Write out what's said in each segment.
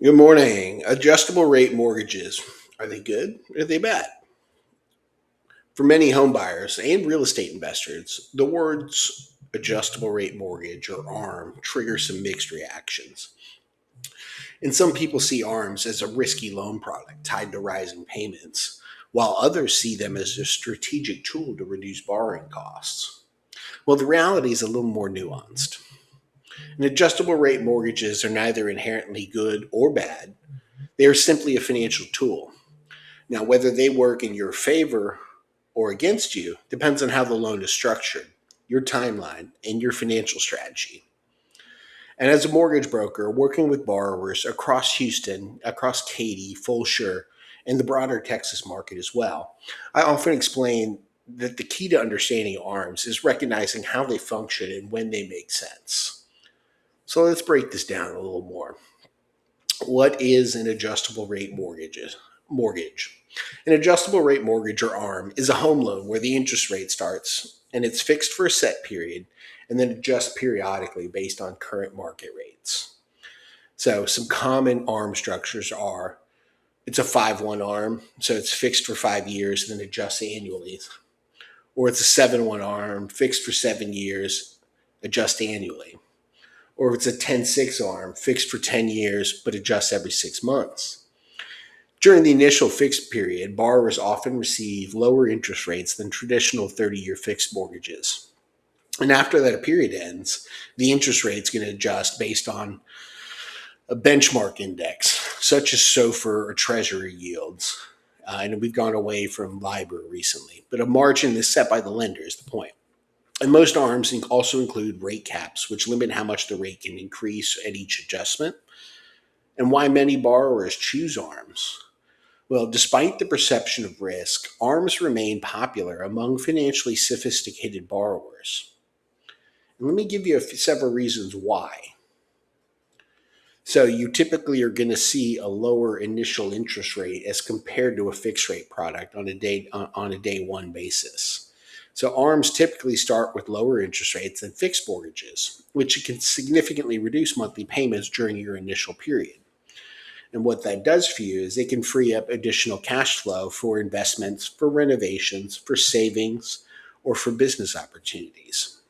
Good morning. Adjustable rate mortgages. Are they good or are they bad? For many home buyers and real estate investors, the words adjustable rate mortgage or ARM trigger some mixed reactions. And some people see ARMs as a risky loan product tied to rising payments, while others see them as a strategic tool to reduce borrowing costs. Well, the reality is a little more nuanced. And adjustable rate mortgages are neither inherently good or bad, they are simply a financial tool. Now, whether they work in your favor or against you depends on how the loan is structured, your timeline, and your financial strategy. And as a mortgage broker, working with borrowers across Houston, across Katy, Fulshire, and the broader Texas market as well, I often explain that the key to understanding ARMs is recognizing how they function and when they make sense. So let's break this down a little more. What is an adjustable rate mortgage? An adjustable rate mortgage or ARM is a home loan where the interest rate starts and it's fixed for a set period and then adjusts periodically based on current market rates. So some common ARM structures are it's a 5-1 ARM, so it's fixed for 5 years, then adjusts annually. Or it's a 7-1 ARM, fixed for 7 years, adjusts annually. Or if it's a 10-6 ARM, fixed for 10 years, but adjusts every 6 months. During the initial fixed period, borrowers often receive lower interest rates than traditional 30-year fixed mortgages. And after that period ends, the interest rate is going to adjust based on a benchmark index, such as SOFR or Treasury yields. And we've gone away from LIBOR recently, but a margin is set by the lender is the point. And most ARMs also include rate caps, which limit how much the rate can increase at each adjustment. And why many borrowers choose ARMs. Well, despite the perception of risk, ARMs remain popular among financially sophisticated borrowers. And let me give you several reasons why. So you typically are going to see a lower initial interest rate as compared to a fixed rate product on a day one basis. So ARMs typically start with lower interest rates than fixed mortgages, which can significantly reduce monthly payments during your initial period. And what that does for you is it can free up additional cash flow for investments, for renovations, for savings, or for business opportunities.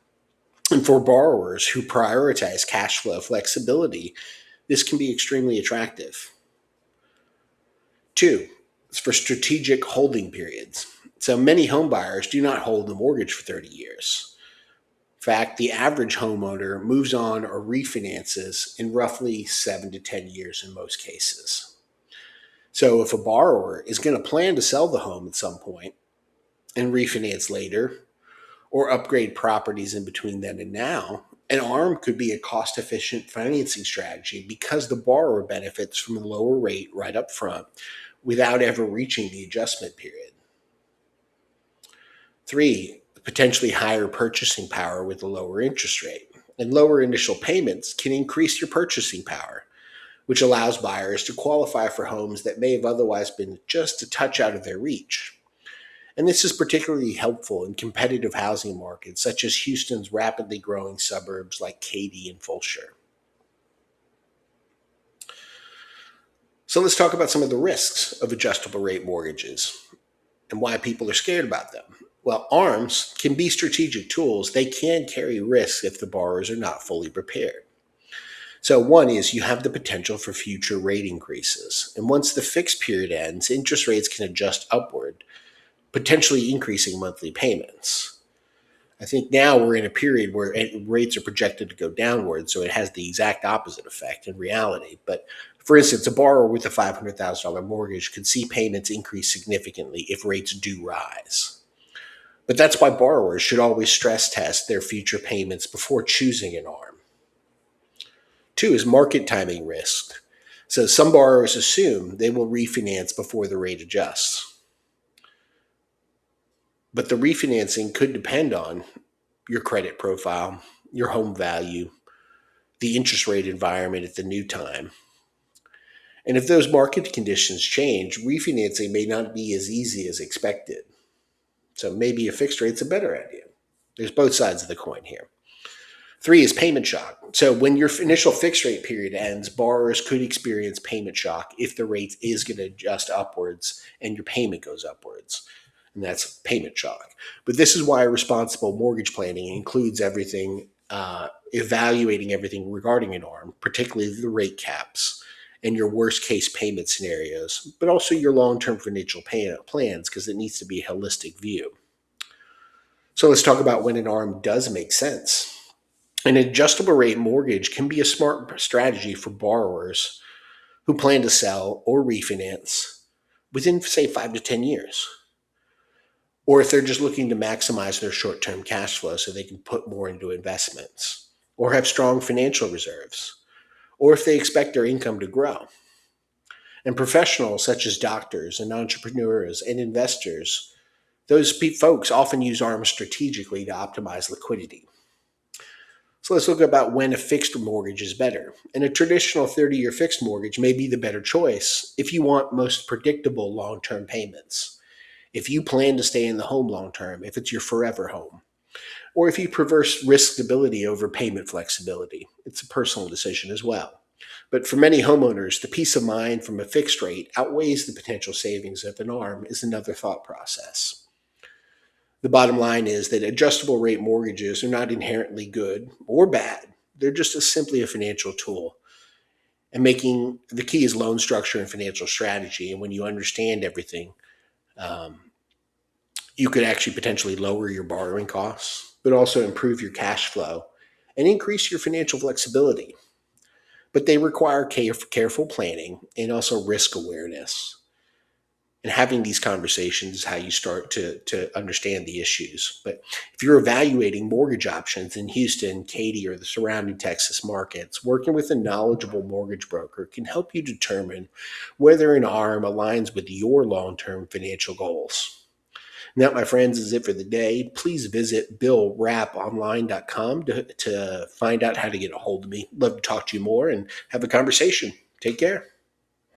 And for borrowers who prioritize cash flow flexibility, this can be extremely attractive. Two, it's for strategic holding periods. So many home buyers do not hold the mortgage for 30 years. In fact, the average homeowner moves on or refinances in roughly 7 to 10 years in most cases. So if a borrower is going to plan to sell the home at some point and refinance later or upgrade properties in between then and now, an ARM could be a cost efficient financing strategy because the borrower benefits from a lower rate right up front without ever reaching the adjustment period. Three, potentially higher purchasing power with a lower interest rate. And lower initial payments can increase your purchasing power, which allows buyers to qualify for homes that may have otherwise been just a touch out of their reach. And this is particularly helpful in competitive housing markets such as Houston's rapidly growing suburbs like Katy and Fulshire. So let's talk about some of the risks of adjustable rate mortgages and why people are scared about them. Well, ARMs can be strategic tools. They can carry risks if the borrowers are not fully prepared. So one is you have the potential for future rate increases. And once the fixed period ends, interest rates can adjust upward, potentially increasing monthly payments. I think now we're in a period where rates are projected to go downward, so it has the exact opposite effect in reality. But for instance, a borrower with a $500,000 mortgage could see payments increase significantly if rates do rise. But that's why borrowers should always stress test their future payments before choosing an ARM. Two is market timing risk. So some borrowers assume they will refinance before the rate adjusts. But the refinancing could depend on your credit profile, your home value, the interest rate environment at the new time. And if those market conditions change, refinancing may not be as easy as expected. So maybe a fixed rate's a better idea. There's both sides of the coin here. Three is payment shock. So when your initial fixed rate period ends, borrowers could experience payment shock if the rate is going to adjust upwards and your payment goes upwards. And that's payment shock. But this is why responsible mortgage planning includes everything, evaluating everything regarding an ARM, particularly the rate caps and your worst case payment scenarios, but also your long term financial plans, because it needs to be a holistic view. So let's talk about when an ARM does make sense. An adjustable rate mortgage can be a smart strategy for borrowers who plan to sell or refinance within, say, 5 to 10 years. Or if they're just looking to maximize their short term cash flow so they can put more into investments, or have strong financial reserves, or if they expect their income to grow. And professionals such as doctors and entrepreneurs and investors, those folks often use ARMs strategically to optimize liquidity. So let's look about when a fixed mortgage is better. And a traditional 30-year fixed mortgage may be the better choice if you want most predictable long-term payments, if you plan to stay in the home long-term, if it's your forever home, or if you prefer risk stability over payment flexibility. It's a personal decision as well. But for many homeowners, the peace of mind from a fixed rate outweighs the potential savings of an ARM is another thought process. The bottom line is that adjustable rate mortgages are not inherently good or bad. They're just simply a financial tool. And making the key is loan structure and financial strategy. And when you understand everything, you could actually potentially lower your borrowing costs, but also improve your cash flow and increase your financial flexibility. But they require careful planning and also risk awareness. And having these conversations is how you start to understand the issues. But if you're evaluating mortgage options in Houston, Katy, or the surrounding Texas markets, working with a knowledgeable mortgage broker can help you determine whether an ARM aligns with your long-term financial goals. And that, my friends, is it for the day. Please visit billrapponline.com to find out how to get a hold of me. Love to talk to you more and have a conversation. Take care.